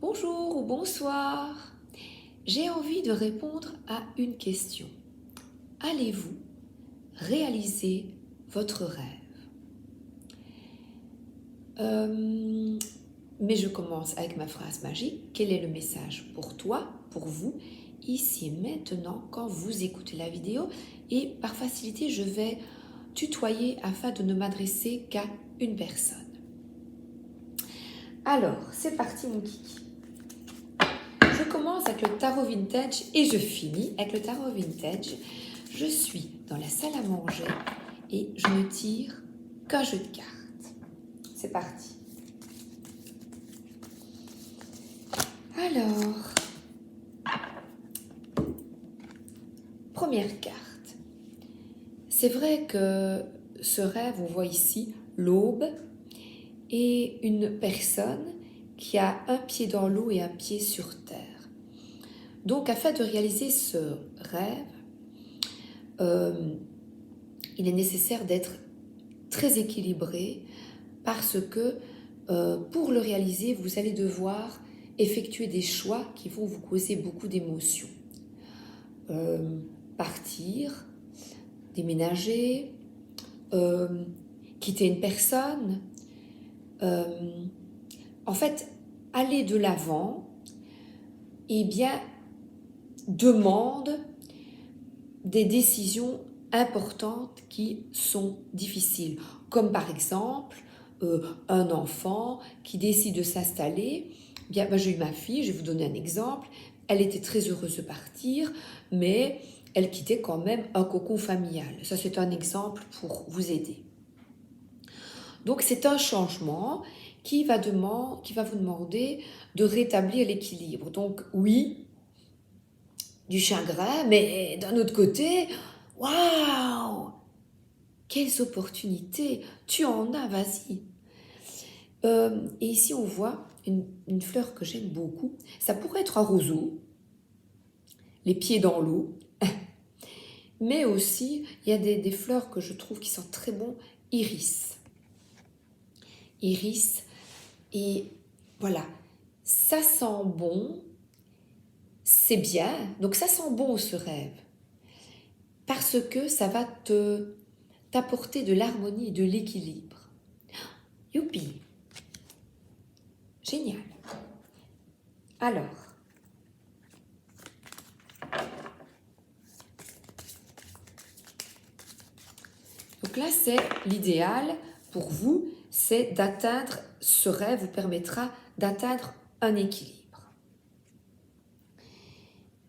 Bonjour ou bonsoir. J'ai envie de répondre à une question. Allez-vous réaliser votre rêve? Mais je commence avec ma phrase magique. Quel est le message pour toi, pour vous, ici et maintenant, quand vous écoutez la vidéo? Et par facilité, je vais tutoyer afin de ne m'adresser qu'à une personne. Alors, c'est parti mon kiki. Je commence avec le tarot vintage et je finis avec le tarot vintage. Je suis dans la salle à manger et je ne tire qu'un jeu de cartes. C'est parti. Alors, première carte. C'est vrai que ce rêve, on voit ici l'aube et une personne qui a un pied dans l'eau et un pied sur terre. Donc, afin de réaliser ce rêve, il est nécessaire d'être très équilibré parce que pour le réaliser, vous allez devoir effectuer des choix qui vont vous causer beaucoup d'émotions. Partir, déménager, quitter une personne, en fait, aller de l'avant, eh bien, demande des décisions importantes qui sont difficiles, comme par exemple un enfant qui décide de s'installer. Bien, j'ai eu ma fille, je vais vous donner un exemple. Elle était très heureuse de partir, mais elle quittait quand même un cocon familial. Ça, c'est un exemple pour vous aider. Donc, c'est un changement qui va vous demander de rétablir l'équilibre. Donc, oui, du chagrin, mais d'un autre côté, waouh, quelles opportunités, tu en as, vas-y. Et ici, on voit une fleur que j'aime beaucoup. Ça pourrait être un roseau, les pieds dans l'eau, mais aussi, il y a des fleurs que je trouve qui sont très bons, iris. Iris, et voilà, ça sent bon, c'est bien, donc ça sent bon ce rêve, parce que ça va t'apporter de l'harmonie et de l'équilibre. Youpi! Génial. Alors, donc là, c'est l'idéal pour vous, c'est d'atteindre, ce rêve vous permettra d'atteindre un équilibre.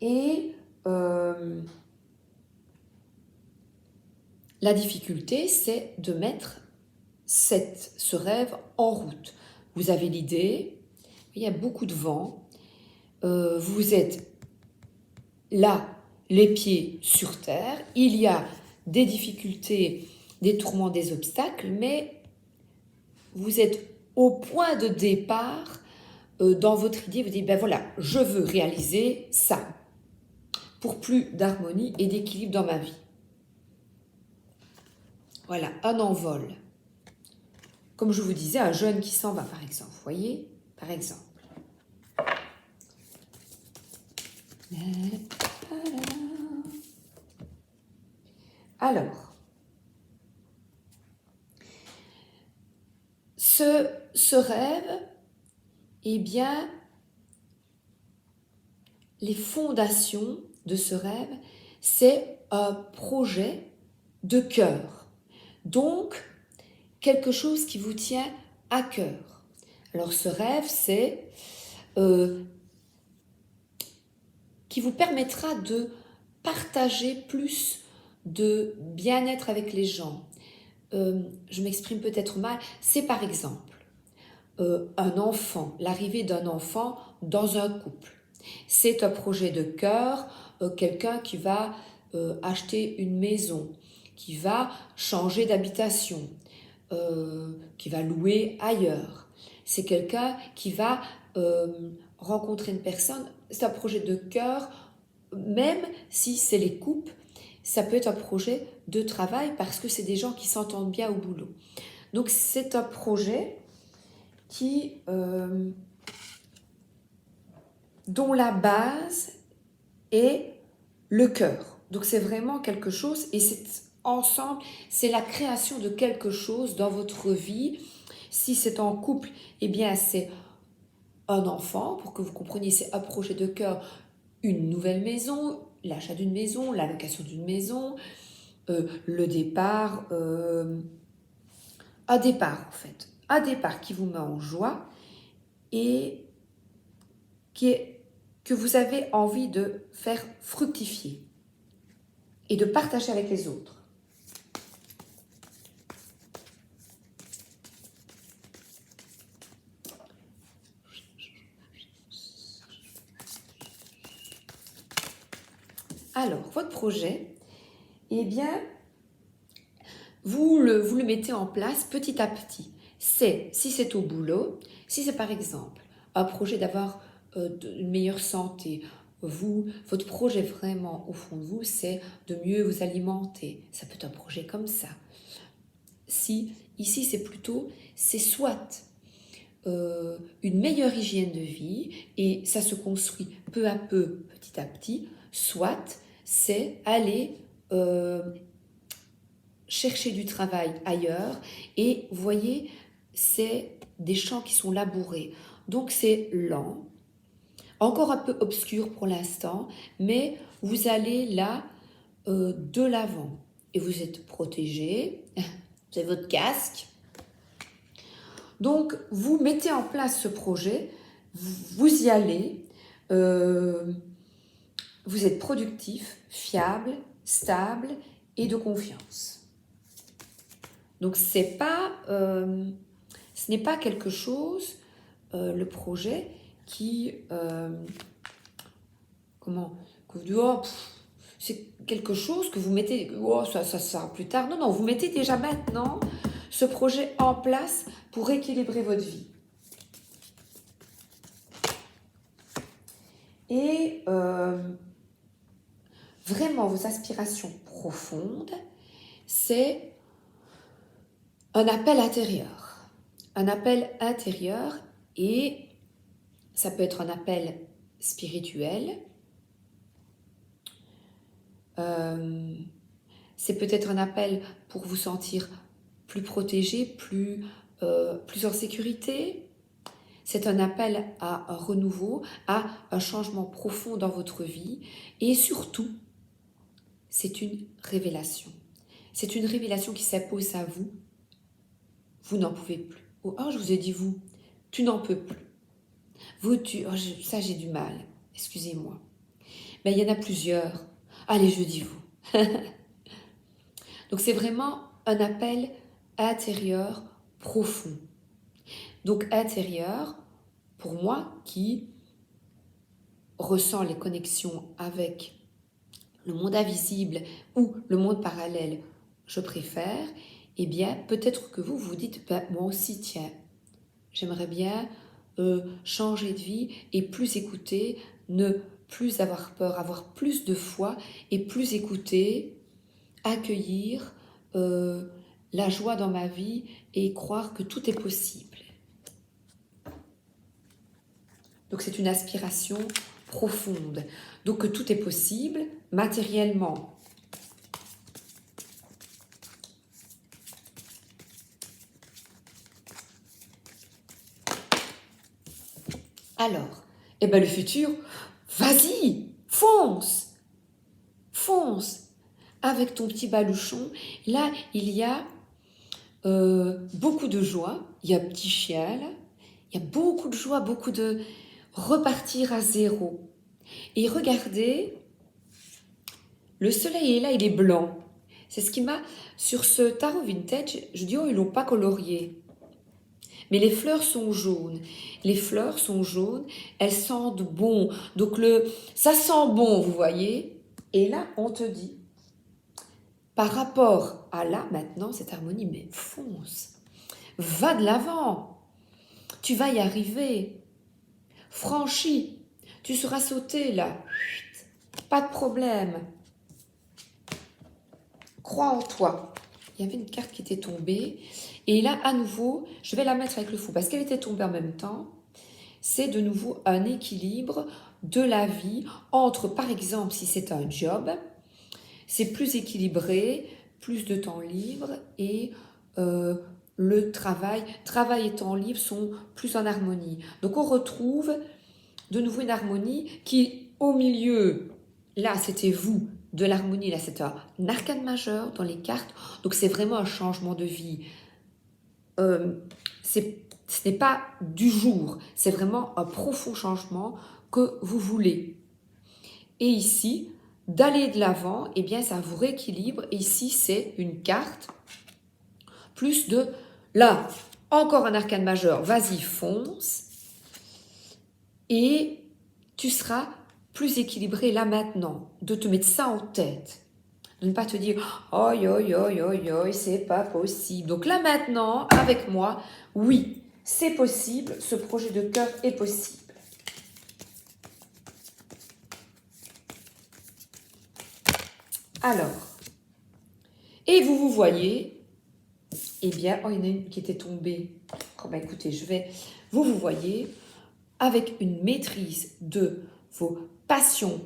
Et la difficulté, c'est de mettre ce rêve en route. Vous avez l'idée, il y a beaucoup de vent, vous êtes là, les pieds sur terre, il y a des difficultés, des tourments, des obstacles, mais vous êtes au point de départ dans votre idée, vous dites, ben voilà, je veux réaliser ça pour plus d'harmonie et d'équilibre dans ma vie. Voilà, un envol. Comme je vous disais, un jeune qui s'en va, par exemple. Vous voyez, par exemple. Alors, ce rêve, eh bien, les fondations de ce rêve, c'est un projet de cœur. Donc, quelque chose qui vous tient à cœur. Alors, ce rêve, c'est qui vous permettra de partager plus de bien-être avec les gens. Je m'exprime peut-être mal. C'est par exemple un enfant, l'arrivée d'un enfant dans un couple. C'est un projet de cœur, quelqu'un qui va acheter une maison, qui va changer d'habitation, qui va louer ailleurs. C'est quelqu'un qui va rencontrer une personne. C'est un projet de cœur, même si c'est les couples, ça peut être un projet de travail parce que c'est des gens qui s'entendent bien au boulot. Donc c'est un projet qui dont la base est le cœur. Donc c'est vraiment quelque chose, et c'est ensemble, c'est la création de quelque chose dans votre vie. Si c'est en couple, eh bien c'est un enfant, pour que vous compreniez, c'est un projet de cœur, une nouvelle maison, l'achat d'une maison, la location d'une maison, le départ, un départ en fait, un départ qui vous met en joie et que vous avez envie de faire fructifier et de partager avec les autres. Alors, votre projet, eh bien, vous le mettez en place petit à petit. Si c'est au boulot, si c'est par exemple un projet d'avoir une meilleure santé, votre projet vraiment au fond de vous, c'est de mieux vous alimenter. Ça peut être un projet comme ça. Si ici c'est soit une meilleure hygiène de vie et ça se construit peu à peu, petit à petit, soit c'est aller chercher du travail ailleurs et vous voyez, c'est des champs qui sont labourés. Donc c'est lent, encore un peu obscur pour l'instant, mais vous allez là de l'avant et vous êtes protégé, vous avez votre casque. Donc vous mettez en place ce projet, vous y allez, vous êtes productif, fiable, stable et de confiance. Donc ce n'est pas quelque chose, le projet, qui, que vous dites, oh, c'est quelque chose que vous mettez, oh, ça sera plus tard. Non, vous mettez déjà maintenant ce projet en place pour équilibrer votre vie. Et vraiment, vos aspirations profondes, c'est un appel intérieur. Un appel intérieur, et ça peut être un appel spirituel. C'est peut-être un appel pour vous sentir plus protégé, plus en sécurité. C'est un appel à un renouveau, à un changement profond dans votre vie. Et surtout, c'est une révélation. C'est une révélation qui s'impose à vous. Vous n'en pouvez plus. Oh, je vous ai dit vous. Tu n'en peux plus. Ça j'ai du mal. Excusez-moi. Mais il y en a plusieurs. Allez, je dis vous. Donc c'est vraiment un appel intérieur profond. Donc intérieur, pour moi, qui ressent les connexions avec le monde invisible ou le monde parallèle, je préfère, eh bien, peut-être que vous vous dites, moi aussi, tiens, j'aimerais bien changer de vie et plus écouter, ne plus avoir peur, avoir plus de foi et plus écouter, accueillir la joie dans ma vie et croire que tout est possible. Donc c'est une aspiration profonde. Donc que tout est possible matériellement. Alors, le futur, vas-y, fonce, fonce. Avec ton petit baluchon, là, il y a beaucoup de joie. Il y a un petit chien, là. Il y a beaucoup de joie, beaucoup de repartir à zéro. Et regardez, le soleil est là, il est blanc. C'est ce qui m'a... Sur ce tarot vintage, je dis, oh, ils l'ont pas colorié. Mais les fleurs sont jaunes. Les fleurs sont jaunes, elles sentent bon. Donc ça sent bon, vous voyez. Et là, on te dit, par rapport à là, maintenant, cette harmonie, mais fonce. Va de l'avant. Tu vas y arriver. Franchis. Tu seras sauté là. Pas de problème. Crois en toi. Il y avait une carte qui était tombée. Et là, à nouveau, je vais la mettre avec le fou parce qu'elle était tombée en même temps. c'est de nouveau un équilibre de la vie entre, par exemple, si c'est un job, c'est plus équilibré, plus de temps libre et le travail et temps libre sont plus en harmonie. Donc on retrouve de nouveau une harmonie qui, au milieu, là c'était vous, de l'harmonie, là c'est un arcane majeur dans les cartes, donc c'est vraiment un changement de vie. Ce n'est pas du jour, c'est vraiment un profond changement que vous voulez. Et ici, d'aller de l'avant, eh bien ça vous rééquilibre. Et ici, c'est une carte, plus de, là, encore un arcane majeur, vas-y, fonce. Et tu seras plus équilibré là maintenant, de te mettre ça en tête. De ne pas te dire, oi, oi, oi, oi, oi, c'est pas possible. Donc là maintenant, avec moi, oui, c'est possible, ce projet de cœur est possible. Alors, et vous voyez, eh bien, oh, il y en a une qui était tombée. Oh, ben, écoutez, vous voyez, avec une maîtrise de vos passions,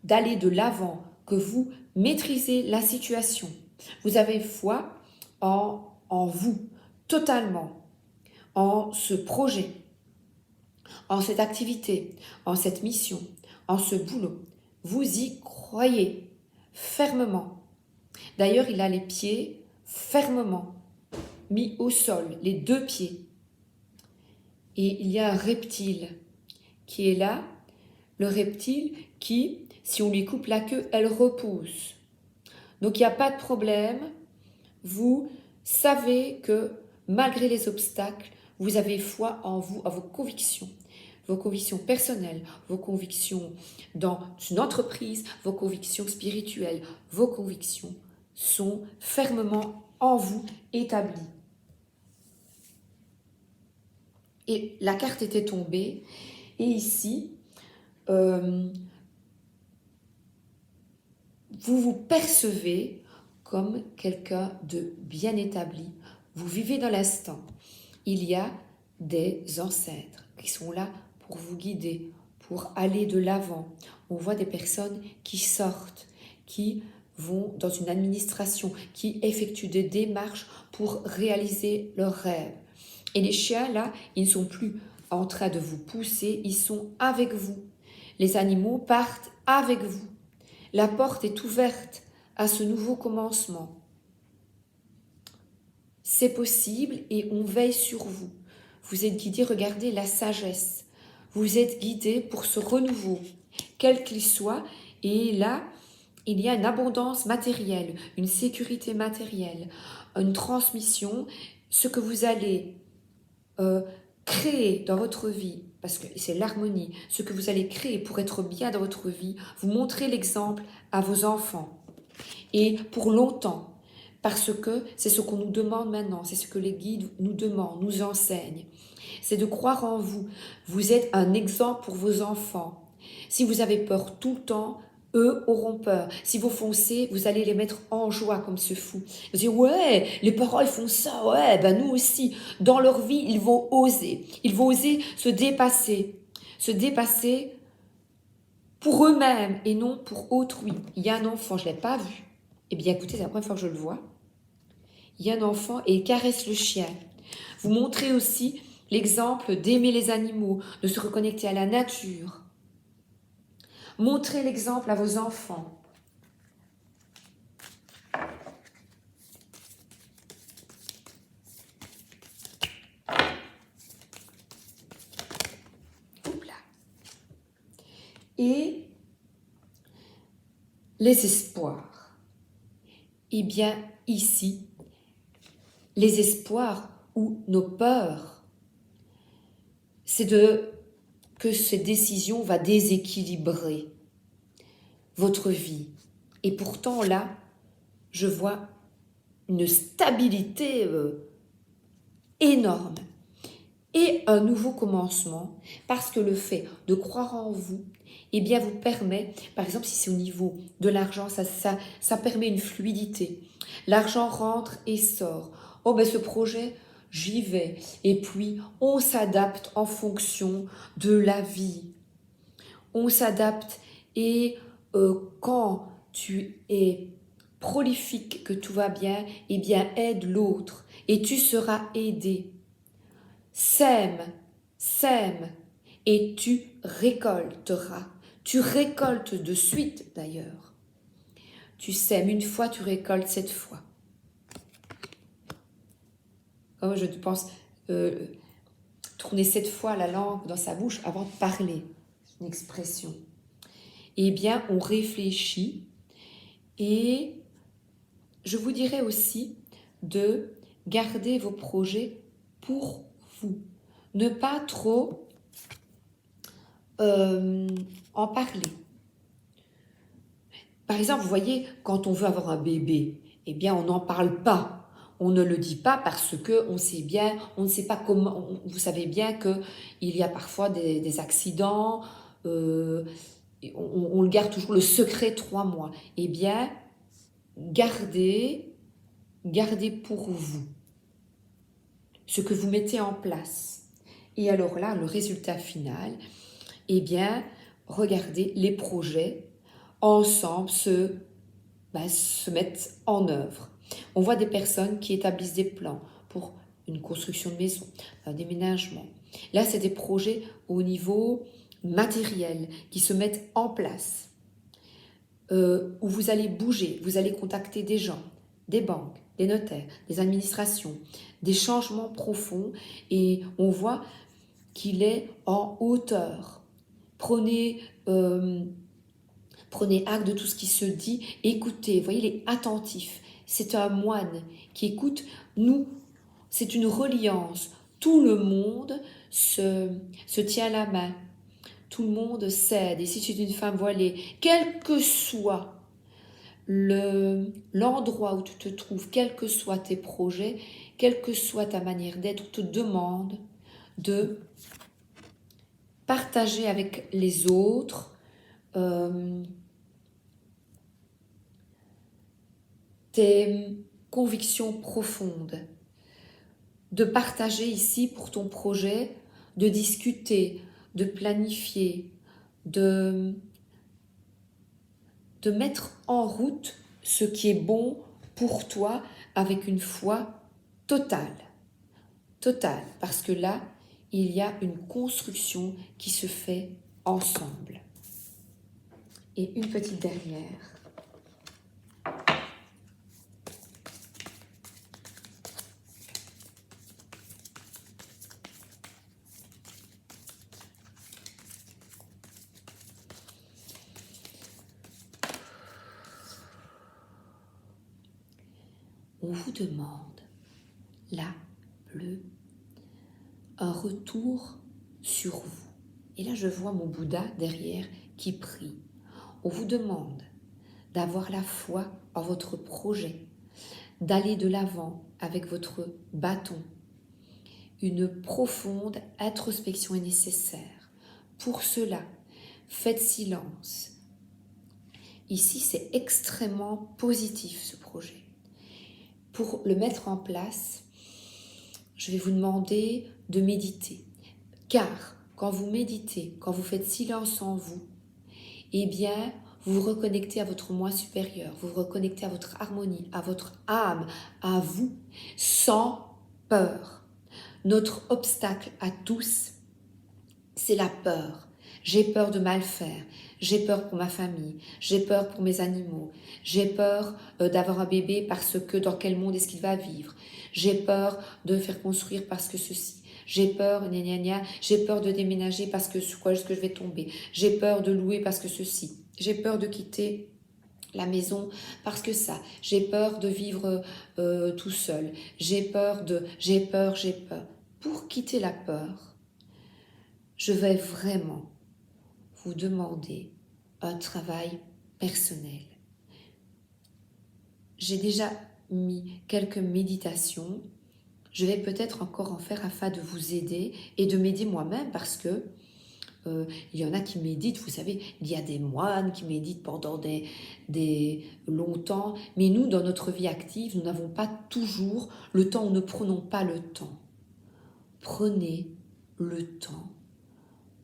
d'aller de l'avant, que vous maîtrisez la situation. Vous avez foi en vous, totalement, en ce projet, en cette activité, en cette mission, en ce boulot. Vous y croyez fermement. D'ailleurs, il a les pieds fermement mis au sol, les 2 pieds. Et il y a un reptile qui est là, le reptile qui, si on lui coupe la queue, elle repousse. Donc il n'y a pas de problème, vous savez que malgré les obstacles, vous avez foi en vous, à vos convictions personnelles, vos convictions dans une entreprise, vos convictions spirituelles, vos convictions sont fermement en vous établies. Et la carte était tombée, et ici, vous vous percevez comme quelqu'un de bien établi. Vous vivez dans l'instant. Il y a des ancêtres qui sont là pour vous guider, pour aller de l'avant. On voit des personnes qui sortent, qui vont dans une administration, qui effectuent des démarches pour réaliser leurs rêves. Et les chiens, là, ils ne sont plus en train de vous pousser, ils sont avec vous. Les animaux partent avec vous. La porte est ouverte à ce nouveau commencement. C'est possible et on veille sur vous. Vous êtes guidé, regardez la sagesse. Vous êtes guidé pour ce renouveau, quel qu'il soit. Et là, il y a une abondance matérielle, une sécurité matérielle, une transmission, ce que vous allez créer dans votre vie, parce que c'est l'harmonie, ce que vous allez créer pour être bien dans votre vie, vous montrez l'exemple à vos enfants. Et pour longtemps, parce que c'est ce qu'on nous demande maintenant, c'est ce que les guides nous demandent, nous enseignent, c'est de croire en vous. Vous êtes un exemple pour vos enfants. Si vous avez peur tout le temps, eux auront peur. Si vous foncez, vous allez les mettre en joie comme ce fou. Vous dites, ouais, les parents, ils font ça, ouais, ben nous aussi. Dans leur vie, ils vont oser. Ils vont oser se dépasser. Se dépasser pour eux-mêmes et non pour autrui. Il y a un enfant, je ne l'ai pas vu. Eh bien, écoutez, c'est la première fois que je le vois. Il y a un enfant et il caresse le chien. Vous montrez aussi l'exemple d'aimer les animaux, de se reconnecter à la nature. Montrez l'exemple à vos enfants. Oula. Et les espoirs. Eh bien, ici, les espoirs ou nos peurs, c'est que cette décision va déséquilibrer votre vie. Et pourtant, là, je vois une stabilité énorme et un nouveau commencement, parce que le fait de croire en vous, eh bien, vous permet, par exemple, si c'est au niveau de l'argent, ça permet une fluidité. L'argent rentre et sort. Oh, ben ce projet, j'y vais. Et puis, on s'adapte en fonction de la vie. On s'adapte et quand tu es prolifique, que tout va bien, eh bien aide l'autre et tu seras aidé. Sème, sème et tu récolteras. Tu récoltes de suite d'ailleurs. Tu sèmes une fois, tu récoltes 7 fois. Comme je pense tourner 7 fois la langue dans sa bouche avant de parler. C'est une expression. Eh bien, on réfléchit et je vous dirais aussi de garder vos projets pour vous. Ne pas trop en parler. Par exemple, vous voyez, quand on veut avoir un bébé, eh bien, on n'en parle pas. On ne le dit pas parce que on sait bien, on ne sait pas comment. Vous savez bien qu'il y a parfois des accidents. On le garde toujours le secret 3 mois. Eh bien, gardez pour vous ce que vous mettez en place. Et alors là, le résultat final, eh bien, regardez les projets ensemble se mettre en œuvre. On voit des personnes qui établissent des plans pour une construction de maison, un déménagement. Là, c'est des projets au niveau matériel qui se mettent en place, où vous allez bouger, vous allez contacter des gens, des banques, des notaires, des administrations, des changements profonds et on voit qu'il est en hauteur. Prenez acte de tout ce qui se dit, écoutez, voyez, il est attentif. C'est un moine qui écoute. Nous, c'est une reliance. Tout le monde se tient la main. Tout le monde cède. Et si tu es une femme voilée, quel que soit l'endroit où tu te trouves, quels que soient tes projets, quelle que soit ta manière d'être, on te demande de partager avec les autres tes convictions profondes, de partager ici pour ton projet, de discuter, de planifier, de mettre en route ce qui est bon pour toi avec une foi totale. Totale, parce que là, il y a une construction qui se fait ensemble. Et une petite dernière. On vous demande, là, bleu, un retour sur vous. Et là, je vois mon Bouddha derrière qui prie. On vous demande d'avoir la foi en votre projet, d'aller de l'avant avec votre bâton. Une profonde introspection est nécessaire. Pour cela, faites silence. Ici, c'est extrêmement positif ce projet. Pour le mettre en place, je vais vous demander de méditer. Car quand vous méditez, quand vous faites silence en vous, eh bien, vous vous reconnectez à votre moi supérieur, vous vous reconnectez à votre harmonie, à votre âme, à vous, sans peur. Notre obstacle à tous, c'est la peur. J'ai peur de mal faire, j'ai peur pour ma famille, j'ai peur pour mes animaux, j'ai peur d'avoir un bébé parce que dans quel monde est-ce qu'il va vivre, j'ai peur de faire construire parce que ceci, j'ai peur, gna gna gna, j'ai peur de déménager parce que sur quoi est-ce que je vais tomber, j'ai peur de louer parce que ceci, j'ai peur de quitter la maison parce que ça, j'ai peur de vivre tout seul, j'ai peur. Pour quitter la peur, je vais vraiment vous demander un travail personnel. J'ai déjà mis quelques méditations. Je vais peut-être encore en faire afin de vous aider et de m'aider moi-même parce que Il y en a qui méditent, vous savez, il y a des moines qui méditent pendant des longtemps, mais nous, dans notre vie active, nous n'avons pas toujours le temps, ou ne prenons pas le temps. Prenez le temps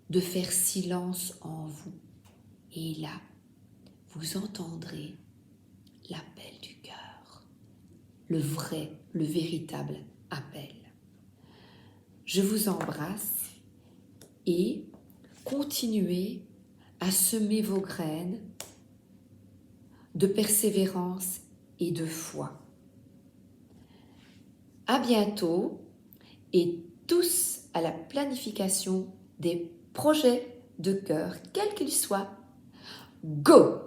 de faire silence en vous. Et là, vous entendrez l'appel du cœur, le vrai, le véritable appel. Je vous embrasse et continuez à semer vos graines de persévérance et de foi. À bientôt et tous à la planification des projets de cœur, quels qu'ils soient. Go!